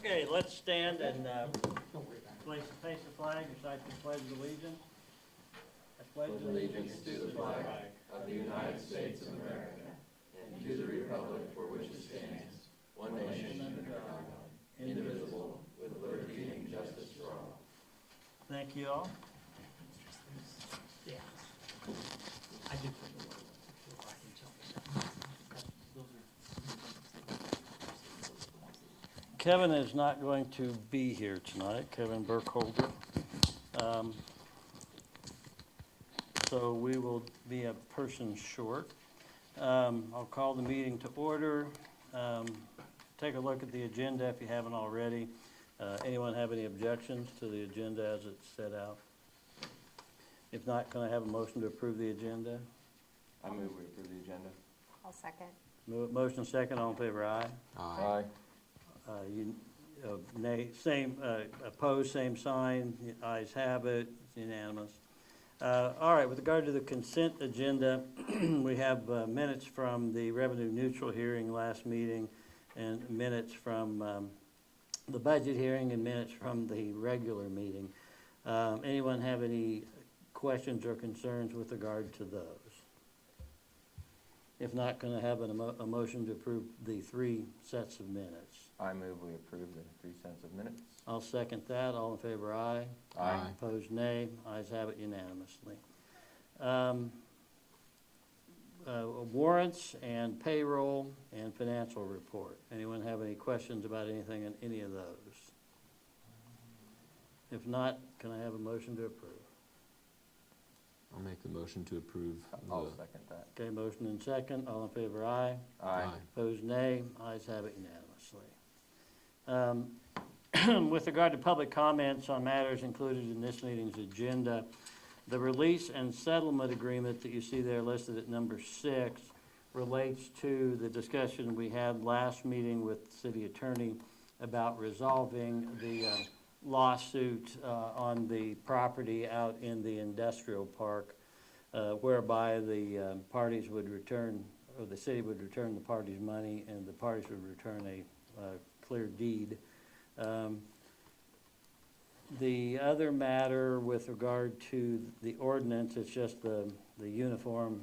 Okay, let's stand and face the flag, recite the Pledge of Allegiance. I pledge allegiance to the flag of the United States of America and to the republic for which it stands, one nation under God, indivisible, with liberty and justice for all. Thank you all. Yeah. I did put the word. Kevin is not going to be here tonight, Kevin Burkholder. So we will be a person short. I'll call the meeting to order. Take a look at the agenda if you haven't already. Anyone have any objections to the agenda as it's set out? If not, can I have a motion to approve the agenda? I move we approve the agenda. I'll second. Motion second, all in favor, aye. Aye. Nay, same, opposed, same sign, ayes have it, it's unanimous. All right, with regard to the consent agenda, we have minutes from the revenue neutral hearing last meeting and minutes from the budget hearing and minutes from the regular meeting. Anyone have any questions or concerns with regard to those? If not, can I have a motion to approve the 3 sets of minutes? I move we approve the 3 sets of minutes. I'll second that. All in favor, aye. Aye. Opposed, nay. Ayes have it unanimously. Warrants and payroll and financial report. Anyone have any questions about anything in any of those? If not, can I have a motion to approve? I'll make the motion to approve. I'll second that. Okay, motion and second. All in favor, aye. Aye. Opposed, nay. Ayes have it unanimously. With regard to public comments on matters included in this meeting's agenda, the release and settlement agreement that you see there listed at number 6 relates to the discussion we had last meeting with the city attorney about resolving the lawsuit on the property out in the industrial park, whereby the parties would return, or the city would return the parties' money and the parties would return a clear deed. The other matter with regard to the ordinance, it's just the uniform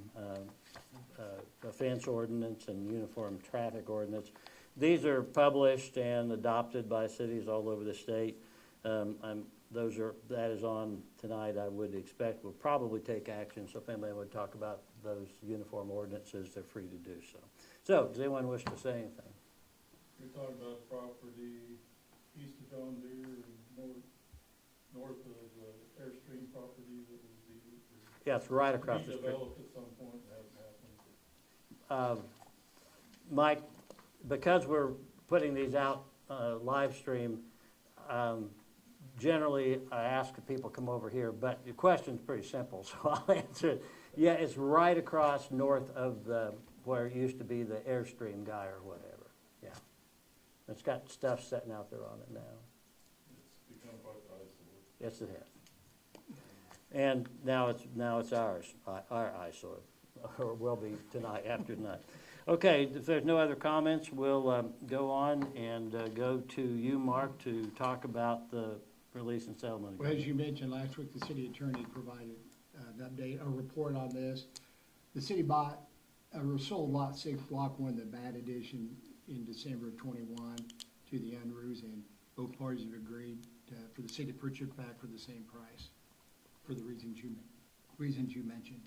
offense ordinance and uniform traffic ordinance. These are published and adopted by cities all over the state. That is on tonight. I would expect we'll probably take action. So if anybody would talk about those uniform ordinances, they're free to do so. So does anyone wish to say anything? You're talking about property east of John Deere and north of the Airstream property that would be Yeah, it's right across the street. developed at some point and hasn't happened. Mike, because we're putting these out live stream, generally I ask if people come over here, but the question's pretty simple, so I'll answer it. Yeah, it's right across north of where it used to be the Airstream guy or whatever. Yeah, it's got stuff sitting out there on it now. It's become quite the eyesore. Yes, it has. And now it's ours, our eyesore, or will be tonight, after tonight. Okay, if there's no other comments, we'll go on and go to you, Mark, to talk about the release and settlement Well, agreement. as you mentioned last week, the city attorney provided an update, a report on this. The city sold lot 6, block 1, the bad edition in December of 21 to the Unruhs, and both parties have agreed for the city to purchase it back for the same price for the reasons you mentioned.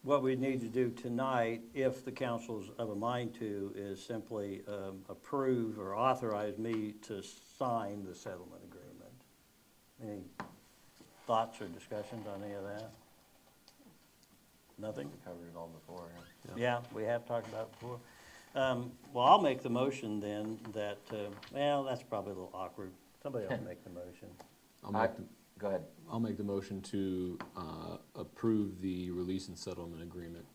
What we need to do tonight, if the council's of a mind to, is simply approve or authorize me to sign the settlement agreement. Any thoughts or discussions on any of that? Nothing? We covered it all before. Yeah, we have talked about it before. Well, I'll make the motion then that, well, that's probably a little awkward. Somebody else make the motion. Go ahead. I'll make the motion to approve the release and settlement agreement.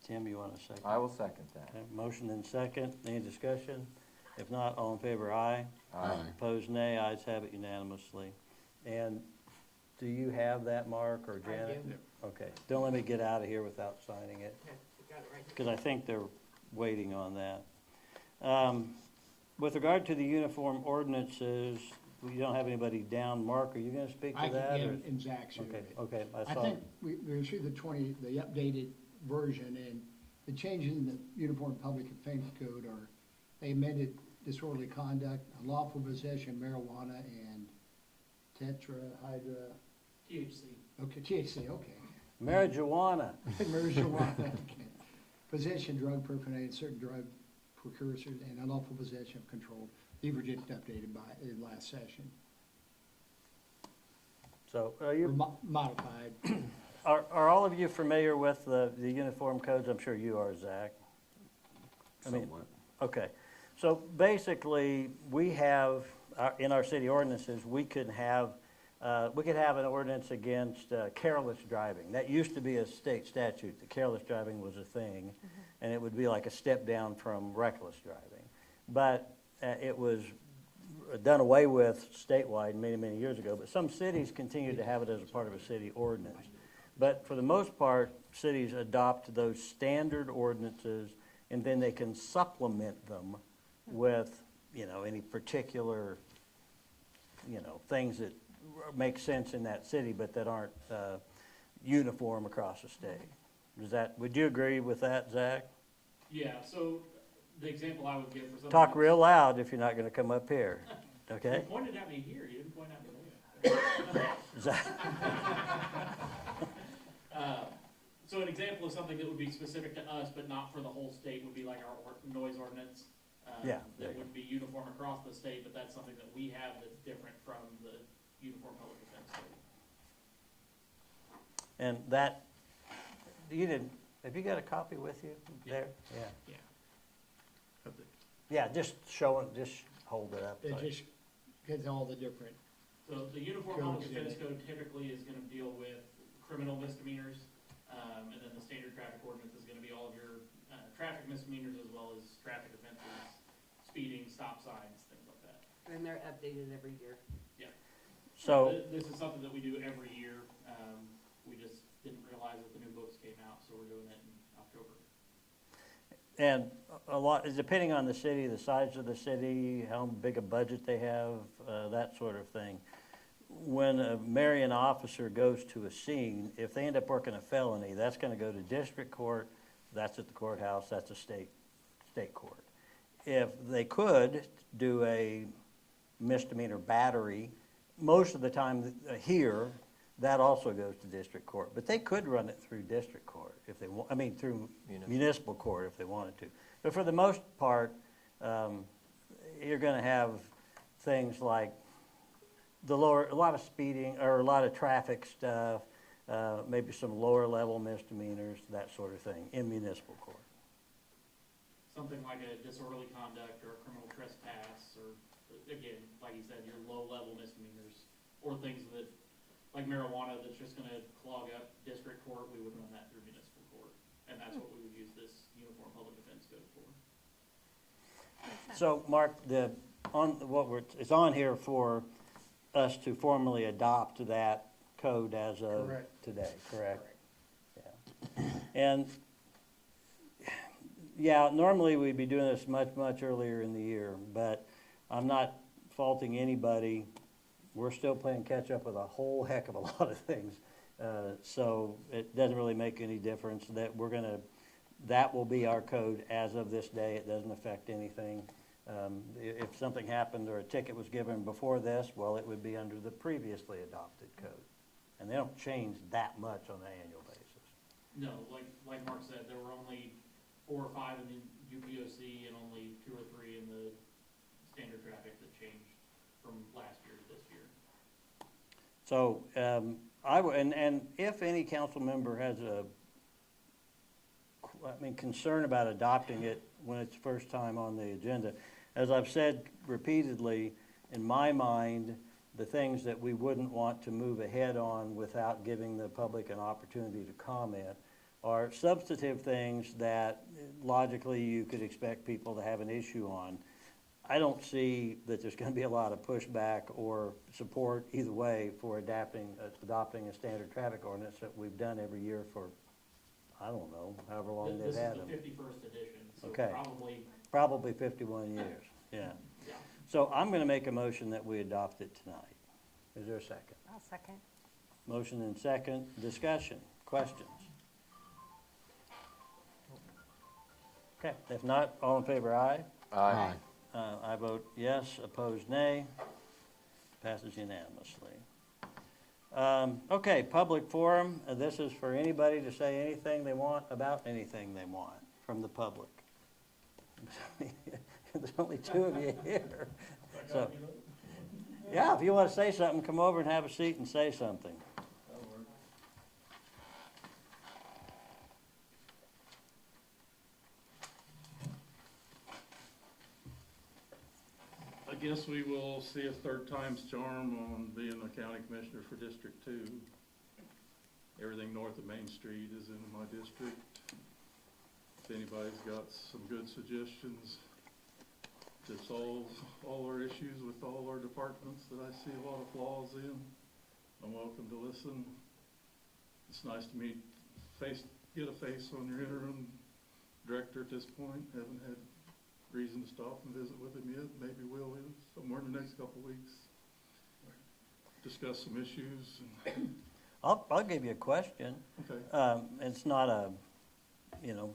Tim, you want a second? I will second that. Okay, motion and second. Any discussion? If not, all in favor, aye. Aye. Opposed, nay. Ayes have it unanimously. And do you have that, Mark or Janet? do. Okay. Don't let me get out of here without signing it. Okay, we got it right here. Because I think they're waiting on that. With regard to the uniform ordinances, we don't have anybody down. Mark, are you gonna speak to I that? can, or- and Zach's here. Okay, okay, I I saw, think we received the updated version, and the changes in the Uniform Public Offense Code are, they amended disorderly conduct, unlawful possession of marijuana, and tetrahydra, THC. okay, THC, okay. marijuana. Marijuana, okay. Possession, drug paraphernalia, certain drug precursors, and unlawful possession of controlled. These were just updated by, in last session, So are or you, modified. are all of you familiar with the uniform codes? I'm sure you are, Zach. I mean, Somewhat. okay, so basically, we have, in our city ordinances, we could have an ordinance against careless driving. That used to be a state statute, that careless driving was a thing, and it would be like a step down from reckless driving. But it was done away with statewide many, many years ago, but some cities continue to have it as a part of a city ordinance. But for the most part, cities adopt those standard ordinances, and then they can supplement them with, any particular, things that make sense in that city, but that aren't uniform across the state. Would you agree with that, Zach? Yeah, so the example I would give for something. Talk real loud if you're not gonna come up here, You okay? pointed at me here, you didn't point at me there. Zach- So an example of something that would be specific to us, but not for the whole state, would be like our noise ordinance. Yeah, there you That go. would be uniform across the state, but that's something that we have that's different from the uniform public defense code. And that, have you got a copy with you there? Yeah. Yeah. Yeah, just show it, just hold it up. It just, because all the different, So the uniform public Codes, defense yeah. code typically is gonna deal with criminal misdemeanors, and then the standard traffic ordinance is gonna be all of your, traffic misdemeanors as well as traffic offenses, speeding, stop signs, things like that. And they're updated every year. So, This is something that we do every year, we just didn't realize that the new books came out, so we're doing it in October. and a lot, depending on the city, the size of the city, how big a budget they have, that sort of thing. When a Marion officer goes to a scene, if they end up working a felony, that's gonna go to district court, that's at the courthouse, that's a state court. If they could do a misdemeanor battery, most of the time here, that also goes to district court. But they could run it through district court if they through municipal court if they wanted to. But for the most part, you're gonna have things like a lot of speeding, or a lot of traffic stuff, maybe some lower level misdemeanors, that sort of thing, in municipal court. Something like a disorderly conduct or a criminal trespass, or, again, like you said, your low-level misdemeanors, or things that, like marijuana, that's just gonna clog up district court, we would run that through municipal court. And that's what we would use this uniform public defense code for. So, Mark, it's on here for us to formally adopt that code as of Correct. today, correct? Yeah. And, yeah, normally we'd be doing this much, much earlier in the year, but I'm not faulting anybody. We're still playing catch-up with a whole heck of a lot of things. So it doesn't really make any difference that that will be our code as of this day. It doesn't affect anything. If something happened or a ticket was given before this, well, it would be under the previously adopted code. And they don't change that much on an annual basis. No, like Mark said, there were only 4 or 5 in the UPOC and only 2 or 3 in the standard traffic that changed from last year to this year. So, and if any council member has concern about adopting it when it's first time on the agenda, as I've said repeatedly, in my mind, the things that we wouldn't want to move ahead on without giving the public an opportunity to comment are substantive things that logically you could expect people to have an issue on. I don't see that there's going to be a lot of pushback or support either way for adopting a standard traffic ordinance that we've done every year for, I don't know, however long they've This is had the them. 51st edition, So Okay. probably, Probably 51 years, yeah. yeah. So I'm going to make a motion that we adopt it tonight. Is there a second? I'll second. Motion and second. Discussion, questions? Okay, if not, all in favor, aye. Aye. I vote yes, opposed nay. Passes unanimously. Okay, public forum. This is for anybody to say anything they want about anything they want from the public. There's only two of you here. So, yeah, if you want to say something, come over and have a seat and say something. I guess we will see a third time's charm on being the county commissioner for District 2. Everything north of Main Street is in my district. If anybody's got some good suggestions to solve all our issues with all our departments that I see a lot of flaws in, I'm welcome to listen. It's nice to get a face on your interim director at this point. Haven't had reason to stop and visit with him yet. Maybe will somewhere in the next couple of weeks. Discuss some issues. I'll give you a question. Okay. It's not a,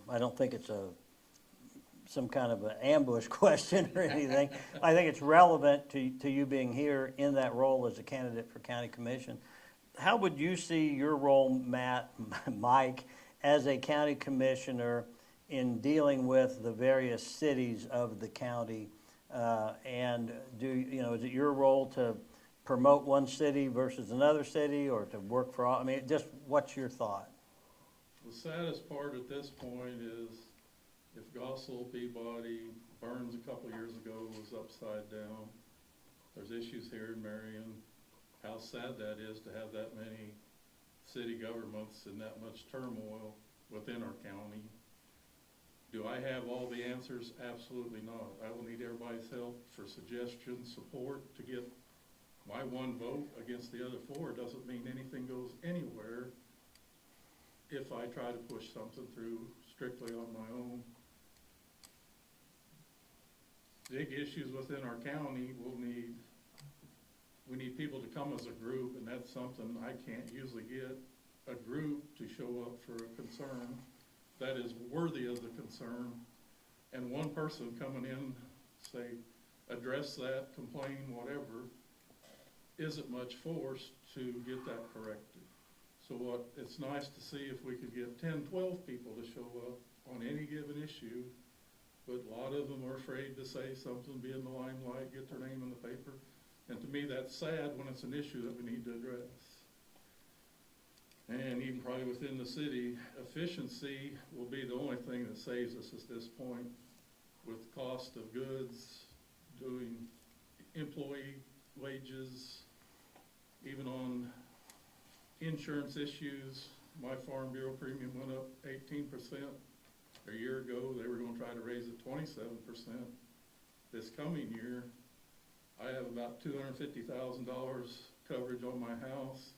I don't think it's some kind of an ambush question or anything. I think it's relevant to you being here in that role as a candidate for county commission. How would you see your role, Mike, as a county commissioner in dealing with the various cities of the county? And is it your role to promote one city versus another city, or to work for all? I mean, just what's your thought? The saddest part at this point is if Gossel, Peabody, Burns a couple years ago was upside down. There's issues here in Marion. How sad that is to have that many city governments and that much turmoil within our county. Do I have all the answers? Absolutely not. I will need everybody's help for suggestions, support to get my one vote against the other four. Doesn't mean anything goes anywhere if I try to push something through strictly on my own. Big issues within our county we need people to come as a group, and that's something I can't usually get a group to show up for a concern that is worthy of the concern, and one person coming in, say, address that, complain, whatever, isn't much force to get that corrected. So it's nice to see if we could get 10, 12 people to show up on any given issue, but a lot of them are afraid to say something, be in the limelight, get their name in the paper, and to me that's sad when it's an issue that we need to address. And even probably within the city, efficiency will be the only thing that saves us at this point. With cost of goods, doing employee wages, even on insurance issues, my Farm Bureau premium went up 18%. A year ago, they were going to try to raise it 27%. This coming year, I have about $250,000 coverage on my house.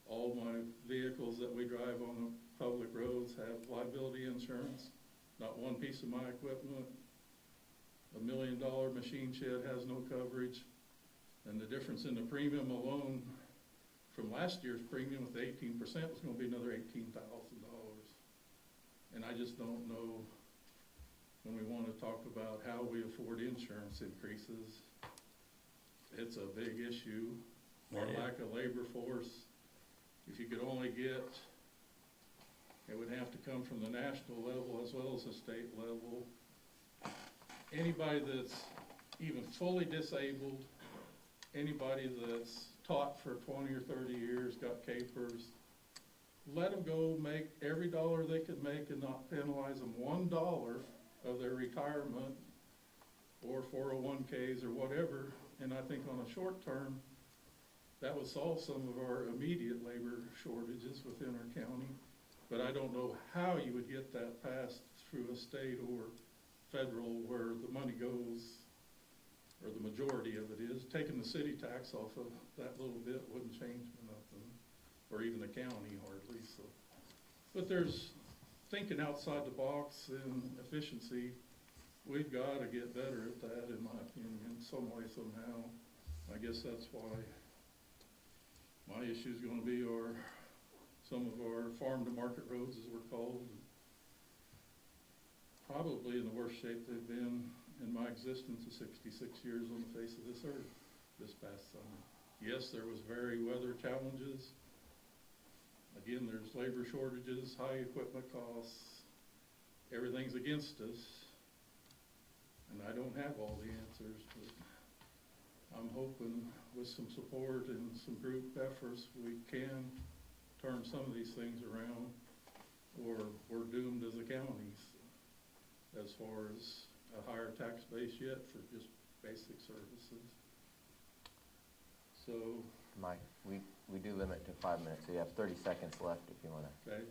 All my vehicles that we drive on the public roads have liability insurance. Not one piece of my equipment. $1 million machine shed has no coverage. And the difference in the premium alone from last year's premium with 18% was going to be another $18,000. And I just don't know, when we want to talk about how we afford insurance increases, it's a big issue. Our lack of labor force. If you could only get, it would have to come from the national level as well as the state level. Anybody that's even fully disabled, anybody that's taught for 20 or 30 years, got capers, let them go make every dollar they could make and not penalize them $1 of their retirement or 401Ks or whatever. And I think on a short term, that would solve some of our immediate labor shortages within our county. But I don't know how you would get that passed through a state or federal where the money goes, or the majority of it is. Taking the city tax off of that little bit wouldn't change nothing, or even the county hardly. So, but there's thinking outside the box and efficiency, we've got to get better at that, in my opinion, some way, somehow. I guess that's why my issue is gonna be some of our farm-to-market roads, as we're called, probably in the worst shape they've been in my existence of 66 years on the face of this earth this past summer. Yes, there was very weather challenges. Again, there's labor shortages, high equipment costs, everything's against us. And I don't have all the answers, but I'm hoping with some support and some group efforts, we can turn some of these things around, or we're doomed as a county as far as a higher tax base yet for just basic services. So, Mike, we do limit to 5 minutes, so you have 30 seconds left if you want to. okay.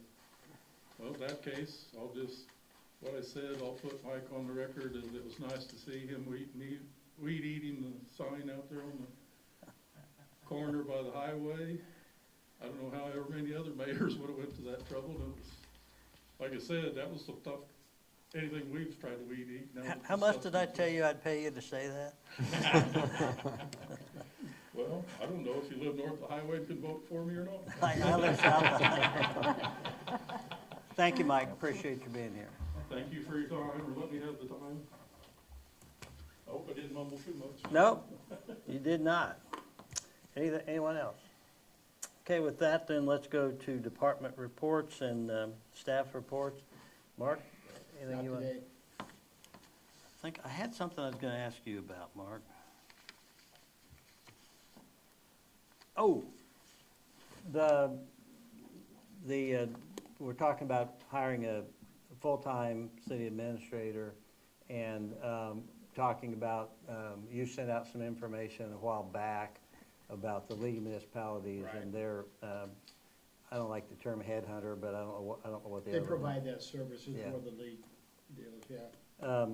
Well, in that case, what I said, I'll put Mike on the record, as it was nice to see him weed eating the sign out there on the corner by the highway. I don't know however many other mayors would have went to that trouble. And it was, like I said, that was some tough, anything we've tried to weed eat. Now How much did I tell you I'd pay you to say that? Well, I don't know if you live north of the highway and can vote for me or not. I live south. Thank you, Mike. Appreciate you being here. Thank you for your time, or let me have the time. I hope I didn't mumble too much. No, you did not. Anyone else? Okay, with that, then let's go to department reports and staff reports. Mark, anything Not you want? today. I think I had something I was going to ask you about, Mark. Oh, we're talking about hiring a full-time city administrator, and talking about, you sent out some information a while back about the League of Municipalities and their, I don't like the term headhunter, but I don't know what the They other one- provide that services Yeah. for the league deals, yeah.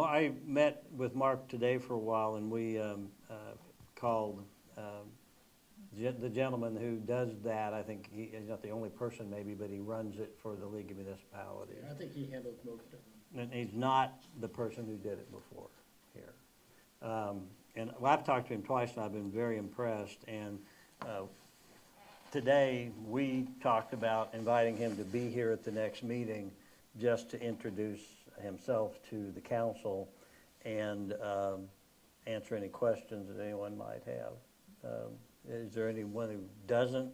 I met with Mark today for a while, and we called the gentleman who does that. I think he's not the only person maybe, but he runs it for the League of Municipalities. Yeah, I think he handles most of them. And he's not the person who did it before here. And I've talked to him twice, and I've been very impressed. And today, we talked about inviting him to be here at the next meeting just to introduce himself to the council and answer any questions that anyone might have. Is there anyone who doesn't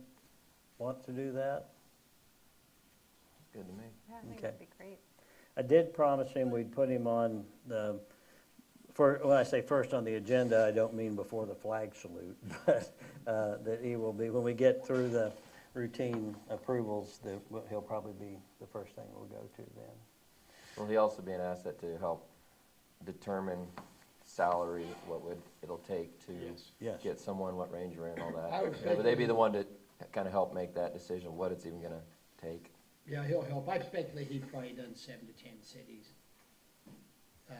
want to do that? Good to me. Yeah, I think Okay. it'd be great. I did promise him we'd put him on when I say first on the agenda, I don't mean before the flag salute, but that he will be, when we get through the routine approvals, he'll probably be the first thing we'll go to then. Will he also be an asset to help determine salary, it'll take to Yes. get someone, what range you're in, all I would that? Would they be the one to kind of help make that decision, what it's even gonna take? Yeah, he'll help. I speculate he's probably done 7 to 10 cities.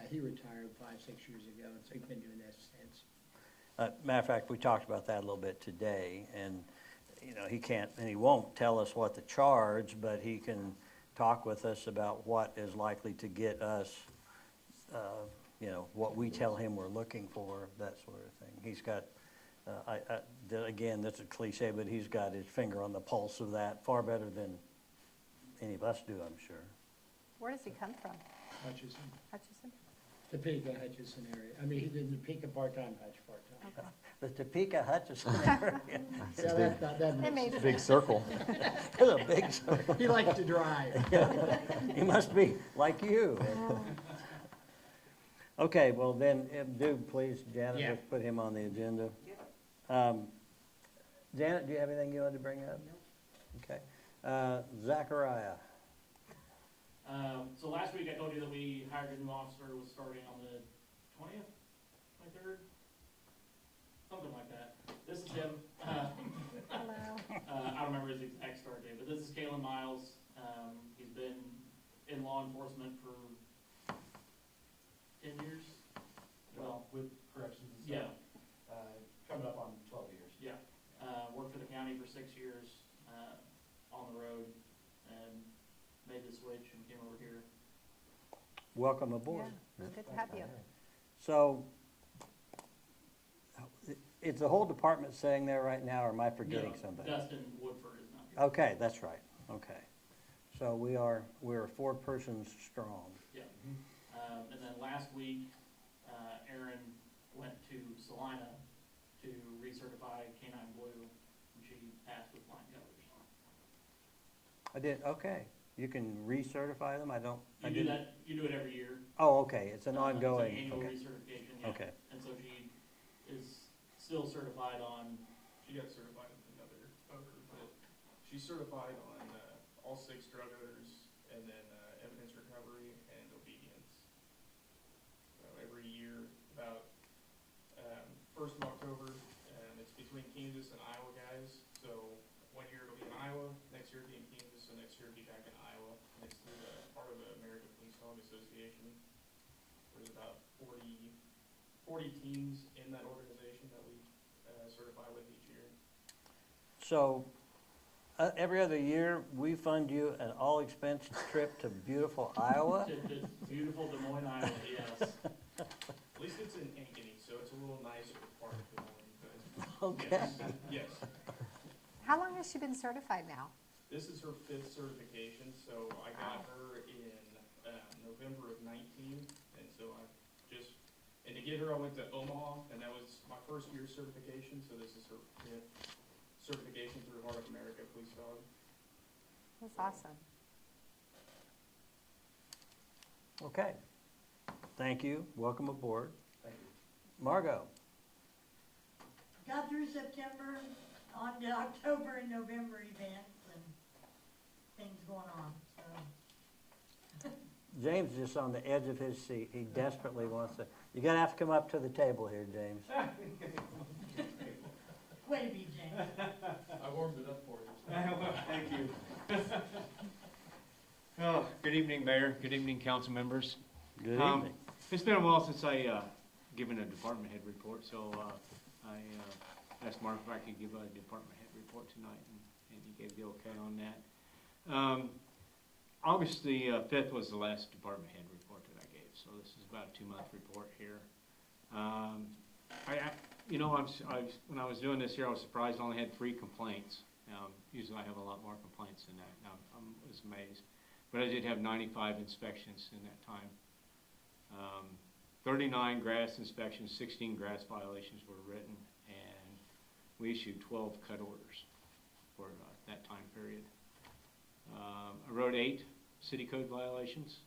He retired 5, 6 years ago, and so he's been doing that since. Matter of fact, we talked about that a little bit today, and, he can't, and he won't tell us what to charge, but he can talk with us about what is likely to get us, what we tell him we're looking for, that sort of thing. He's got, again, that's a cliche, but he's got his finger on the pulse of that far better than any of us do, I'm sure. Where does he come from? Hutchison, Hutchison? Topeka, Hutchison area. I mean, he's in Topeka part-time, Hutch part-time. Okay. The Topeka Hutchison area. Yeah, that It makes made sense. Big circle. It's a big circle. He likes to drive. He must be like you. Okay, well then, do please, Janet, Yeah. let's put him on the agenda. Janet, do you have anything you wanted to bring up? Okay. Zachariah. So last week I told you that we hired a new officer, was starting on the 20th, 23rd? Something like that. This is him. Hello. I don't remember his exact start date, but this is Kalen Miles. He's been in law enforcement for 10 years. Well, with corrections and Yeah, stuff, coming up on 12 years. yeah. Worked for the county for 6 years, on the road, and welcome aboard. Yeah, it's good to have you. So, is the whole department saying there right now, or am I forgetting No, somebody? Dustin Woodford is not here. Okay, that's right, okay. So we're 4 persons strong. Yeah. And then last week, Erin went to Salina to recertify Canine Blue, and she passed with flying colors. I did, okay. You can recertify them? I You do didn't. that, you do it every year. Oh, okay, it's an It's ongoing, an annual okay, recertification, yeah. okay. And so she is still certified on, She got certified with another odor, but she's certified on all 6 drug odors, and then evidence recovery and obedience. So every year, about 1st of October, it's between Kansas and Iowa guys. So one year it'll be in Iowa, next year it'll be in Kansas, and next year it'll be back in Iowa. And it's through part of the American Police Dog Association. There's about 40 teams in that organization that we certify with each year. So, every other year, we fund you an all-expense trip to beautiful Iowa? to beautiful Des Moines, Iowa, yes. At least it's in Ankeny, so it's a little nicer part of the morning, but Okay. yes. How long has she been certified now? This is her 5th certification, so I got her in November of 19, and so and to get her, I went to Omaha, and that was my first year certification, so this is her 5th certification through Heart of America Police Dog. That's awesome. Okay. Thank you. Welcome aboard. Thank you. Margot? Got through September, on to October and November events and things going on, so. James is just on the edge of his seat. He desperately wants to. You're going to have to come up to the table here, James. Way to be, James. I warmed it up for you. Thank you. Oh, good evening, Mayor. Good evening, council members. Good evening. It's been a while since I given a department head report, so I asked Mark if I could give a department head report tonight, and he gave the okay on that. August the 5th was the last department head report that I gave, so this is about a 2-month report here. When I was doing this here, I was surprised I only had 3 complaints. Usually I have a lot more complaints than that. I was amazed. But I did have 95 inspections in that time. 39 grass inspections, 16 grass violations were written, and we issued 12 cut orders for that time period. I wrote 8 city code violations,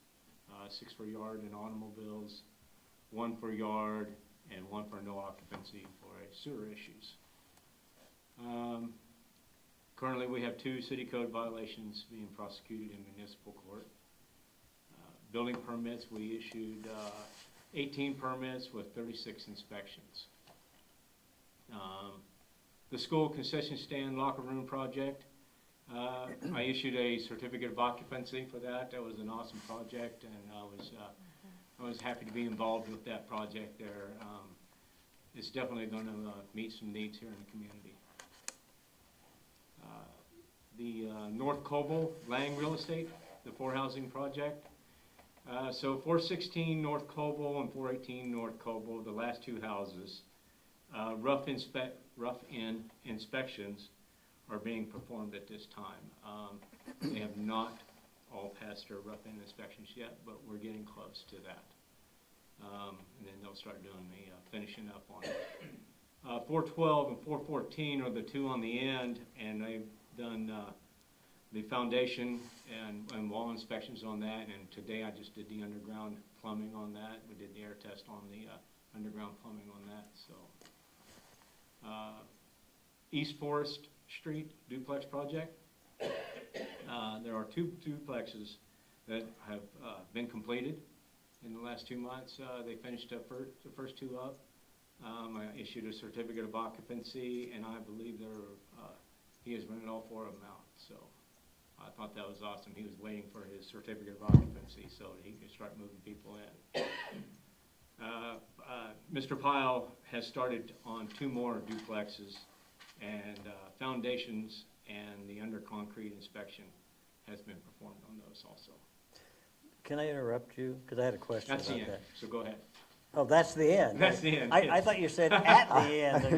6 for yard and automobiles, 1 for yard, and 1 for no occupancy for sewer issues. Currently, we have 2 city code violations being prosecuted in municipal court. Building permits, we issued 18 permits with 36 inspections. The school concession stand locker room project, I issued a certificate of occupancy for that. That was an awesome project, and I was happy to be involved with that project there. It's definitely going to meet some needs here in the community. The North Coble Lang Real Estate, the 4 housing project. So 416 North Coble and 418 North Coble, the last 2 houses, rough in inspections are being performed at this time. They have not all passed their rough in inspections yet, but we're getting close to that. And then they'll start doing the finishing up on it. 412 and 414 are the 2 on the end, and they've done the foundation and wall inspections on that, and today I just did the underground plumbing on that. We did the air test on the underground plumbing on that. So East Forest Street duplex project. There are 2 duplexes that have been completed in the last 2 months. They finished up the first 2 up. I issued a certificate of occupancy, and I believe he has rented all 4 of them out. So I thought that was awesome. He was waiting for his certificate of occupancy so that he could start moving people in. Mr. Pyle has started on 2 more duplexes, and foundations and the under concrete inspection has been performed on those also. can I interrupt you? Because I had a question That's the about end, that. so go ahead. Oh, that's the end? That's the end, I yes. thought you said at the end. I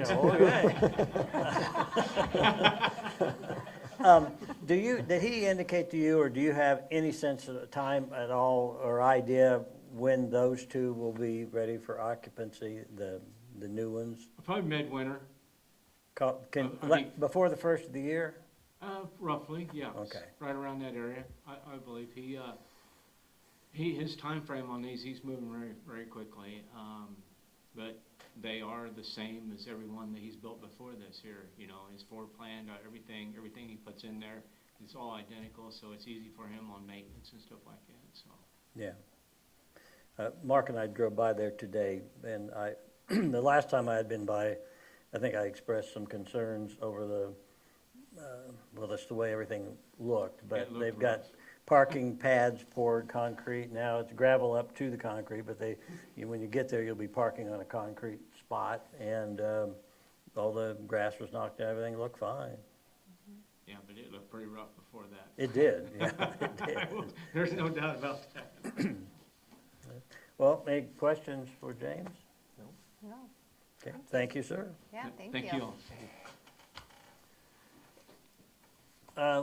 go, okay. Did he indicate to you, or do you have any sense of time at all or idea when those two will be ready for occupancy, the new ones? Probably midwinter, Before the first of the year? roughly, yeah. Okay. Right around that area, I believe. His time frame on these, he's moving very, very quickly. But they are the same as everyone that he's built before this here. You know, his floor plan, everything he puts in there, it's all identical, so it's easy for him on maintenance and stuff like that, so. Yeah. Mark and I drove by there today, and the last time I had been by, I think I expressed some concerns over well, that's the way everything looked, but It looked they've got rough. parking pads poured concrete. Now it's gravel up to the concrete, but when you get there, you'll be parking on a concrete spot, and all the grass was knocked down, everything looked fine. Yeah, but it looked pretty rough before that. It did, yeah, it did. There's no doubt about that. Well, any questions for James? No. Okay, thank you, sir. Yeah, thank you. Thank you all.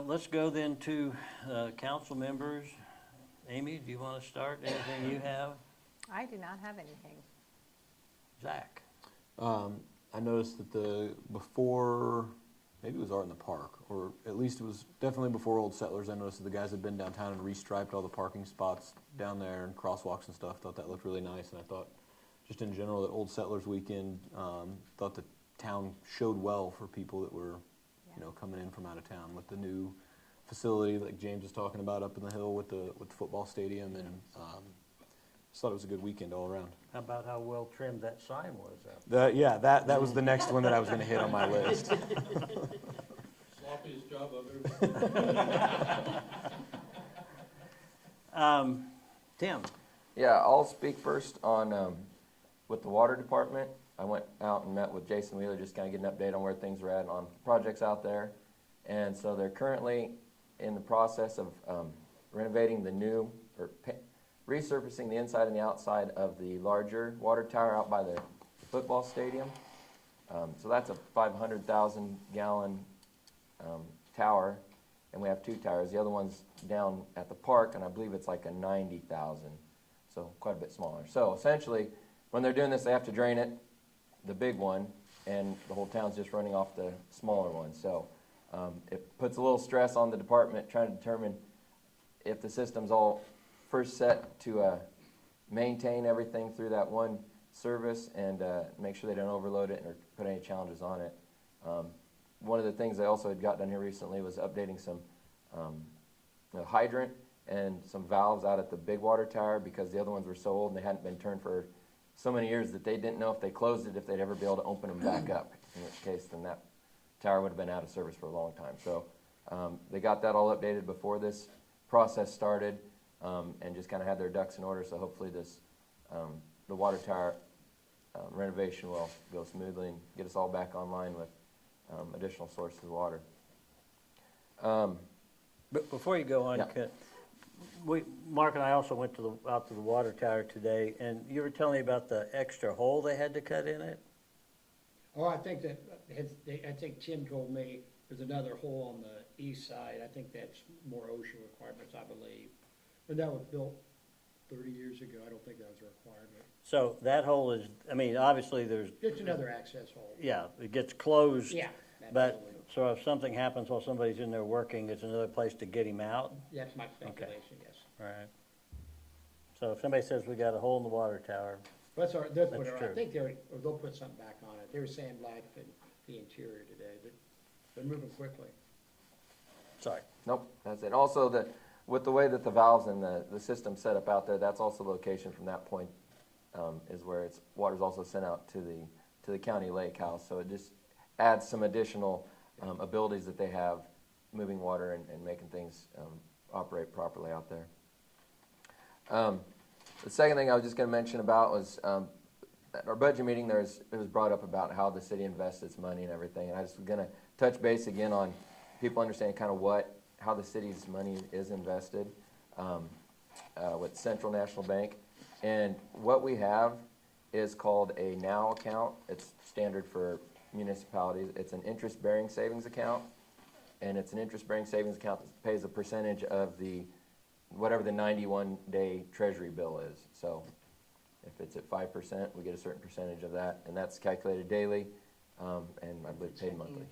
Let's go then to council members. Amy, do you want to start? Anything you have? I do not have anything. Zach? I noticed that before, maybe it was Art in the Park, or at least it was definitely before Old Settlers, I noticed that the guys had been downtown and restriped all the parking spots down there and crosswalks and stuff. Thought that looked really nice, and I thought just in general that Old Settlers weekend, thought the town showed well for people that were, coming in from out of town with the new facility like James is talking about up in the hill with the football stadium, and just thought it was a good weekend all around. How about how well trimmed that sign was up? That was the next one that I was going to hit on my list. Sloppiest job I've ever seen. Tim? Yeah, I'll speak first on, with the water department. I went out and met with Jason Wheeler, just kind of get an update on where things are at on projects out there. And so they're currently in the process of renovating the new, or resurfacing the inside and the outside of the larger water tower out by the football stadium. So that's a 500,000 gallon tower, and we have two towers. The other one's down at the park, and I believe it's like a 90,000, so quite a bit smaller. So essentially, when they're doing this, they have to drain it, the big one, and the whole town's just running off the smaller one. So it puts a little stress on the department trying to determine if the system's all first set to maintain everything through that one service and make sure they don't overload it or put any challenges on it. One of the things I also had got done here recently was updating some hydrant and some valves out at the big water tower, because the other ones were so old and they hadn't been turned for so many years that they didn't know if they closed it if they'd ever be able to open them back up, in which case then that tower would have been out of service for a long time. So they got that all updated before this process started, and just kind of had their ducks in order, so hopefully this the water tower renovation will go smoothly and get us all back online with additional sources of water. But before you go on, Yeah. Mark and I also went out to the water tower today, and you were telling me about the extra hole they had to cut in it? Oh, I think I think Tim told me there's another hole on the east side. I think that's more ocean requirements, I believe. But that was built 30 years ago. I don't think that was a requirement. So that hole is, obviously there's, It's another access hole. yeah, it gets closed. Yeah. But, absolutely. so if something happens while somebody's in there working, it's another place to get him out? That's my speculation, yes. Right. So if somebody says we got a hole in the water tower, That's what That's I true. think they'll put something back on it. They were sandblasting the interior today, but they're moving quickly. sorry. Nope, that's it. Also, with the way that the valves and the system's set up out there, that's also the location from that point is where water's also sent out to the county lake house. So it just adds some additional abilities that they have moving water and making things operate properly out there. The second thing I was just going to mention about was at our budget meeting, it was brought up about how the city invests its money and everything. And I just was going to touch base again on people understanding kind of how the city's money is invested. with Central National Bank. And what we have is called a NOW account. It's standard for municipalities. It's an interest-bearing savings account, and it's an interest-bearing savings account that pays a percentage of the, whatever the 91-day treasury bill is. So if it's at 5%, we get a certain percentage of that, and that's calculated daily, and I believe paid monthly.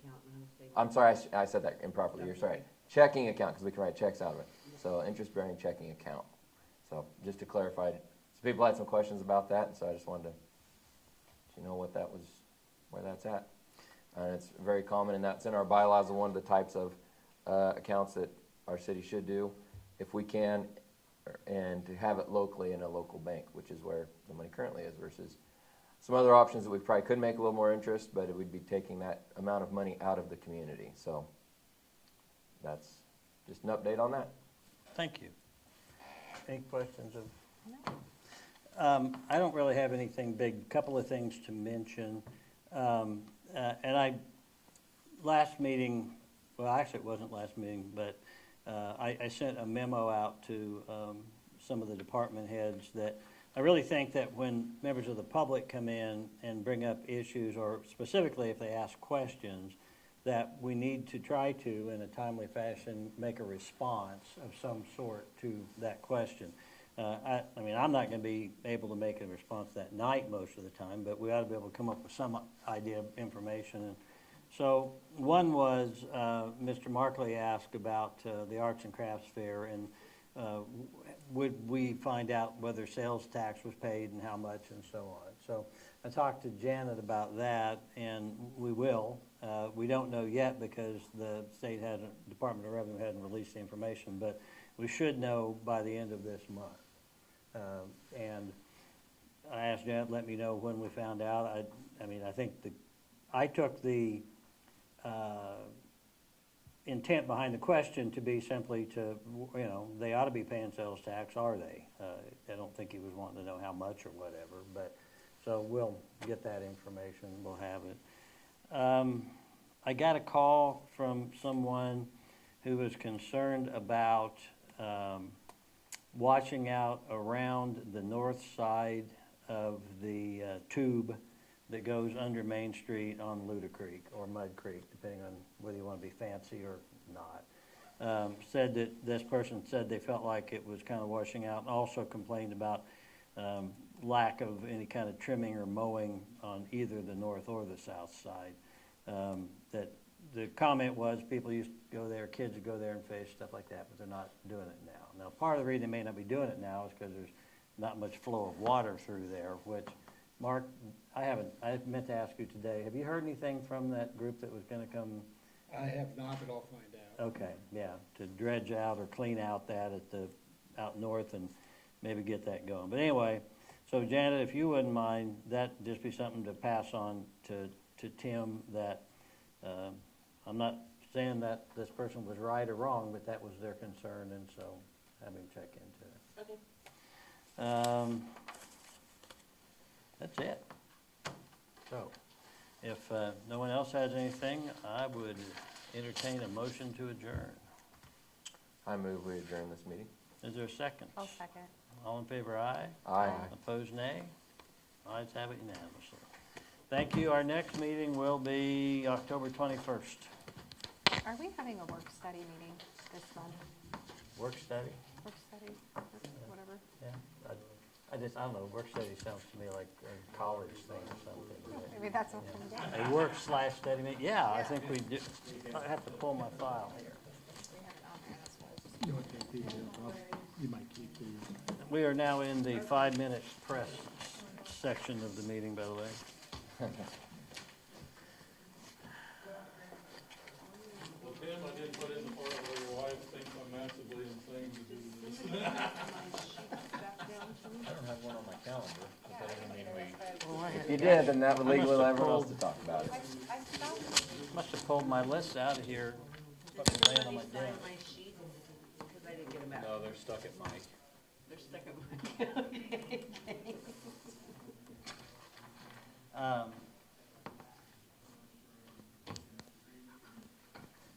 I'm sorry, I said that improperly. You're sorry. Checking account, because we can write checks out of it. So interest-bearing checking account. So just to clarify, so people had some questions about that, and so I just wanted to let you know what that was, where that's at. And it's very common, and that's in our bylaws, one of the types of accounts that our city should do, if we can, and to have it locally in a local bank, which is where the money currently is, versus some other options that we probably could make a little more interest, but it would be taking that amount of money out of the community. So that's just an update on that. Thank you. Any questions of? I don't really have anything big. Couple of things to mention. Last meeting, well, actually it wasn't last meeting, but I sent a memo out to some of the department heads that I really think that when members of the public come in and bring up issues, or specifically if they ask questions, that we need to try to, in a timely fashion, make a response of some sort to that question. I mean, I'm not going to be able to make a response that night most of the time, but we ought to be able to come up with some idea of information. And so one was Mr. Markley asked about the Arts and Crafts Fair, and would we find out whether sales tax was paid and how much and so on. So I talked to Janet about that, and we will. We don't know yet because the state Department of Revenue hadn't released the information, but we should know by the end of this month. And I asked Janet, let me know when we found out. I mean, I think I took the intent behind the question to be simply to, you know, they ought to be paying sales tax, are they? I don't think he was wanting to know how much or whatever, but so we'll get that information, we'll have it. I got a call from someone who was concerned about washing out around the north side of the tube that goes under Main Street on Luda Creek or Mud Creek, depending on whether you want to be fancy or not. Said that this person said they felt like it was kind of washing out, and also complained about lack of any kind of trimming or mowing on either the north or the south side. That the comment was people used to go there, kids would go there and fish, stuff like that, but they're not doing it now. Now, part of the reason they may not be doing it now is because there's not much flow of water through there, which, Mark, I meant to ask you today, have you heard anything from that group that was going to come? I have not, but I'll find out. Okay, yeah, to dredge out or clean out that out north and maybe get that going. But anyway, so Janet, if you wouldn't mind, that just be something to pass on to Tim, that I'm not saying that this person was right or wrong, but that was their concern, and so have him check into it. Okay. That's it. So, if no one else has anything, I would entertain a motion to adjourn. I move we adjourn this meeting. Is there a second? I'll second. All in favor, aye? Aye. Opposed, nay? Ayes have it unanimously. Thank you. Our next meeting will be October 21st. Are we having a work study meeting this month? Work study? Work study, whatever. Yeah. I don't know, work study sounds to me like a college thing or something. Maybe that's what we do. A work/study meeting? Yeah, I think we do. I have to pull my file here. We have it on there, that's what You want to take these, you might keep these. We are now in the 5-minute press section of the meeting, by the way. Well, Tim, I did put in the part where your wife thinks I'm massively insane to do this. I don't have one on my calendar, but that doesn't mean we. If you did, then that would I must legally allow have everyone else to pulled- talk about it. Must have pulled my list out of here. Fucking laying on my desk. my sheet, because I didn't get them out. No, they're stuck at Mike. They're stuck in my, okay.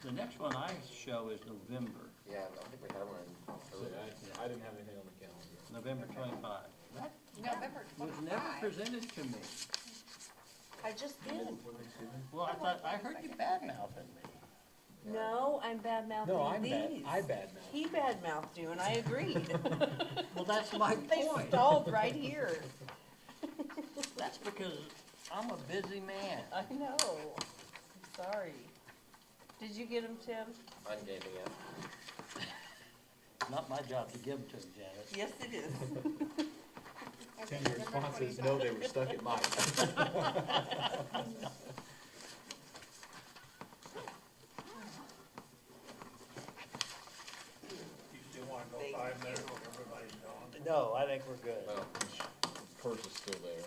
The next one I show is November. Yeah, I don't think we had one. I didn't have anything on the calendar. November 25. That November was 25. never presented to me. I just did. Well, I heard you bad-mouthing me. No, I'm bad mouthing these. badmouth. He bad mouthed you, and I agreed. Well, that's my They point. stalled right here. That's because I'm a busy man. I know. I'm sorry. Did you get them, Tim? I'm gaming it. Not my job to give them to him, Janet. Yes, it is. Okay, Tim, your November response is 25. no, they were stuck at mine. You still wanna go 5 minutes when everybody's gone? No, I think we're good. Well, purse is still there.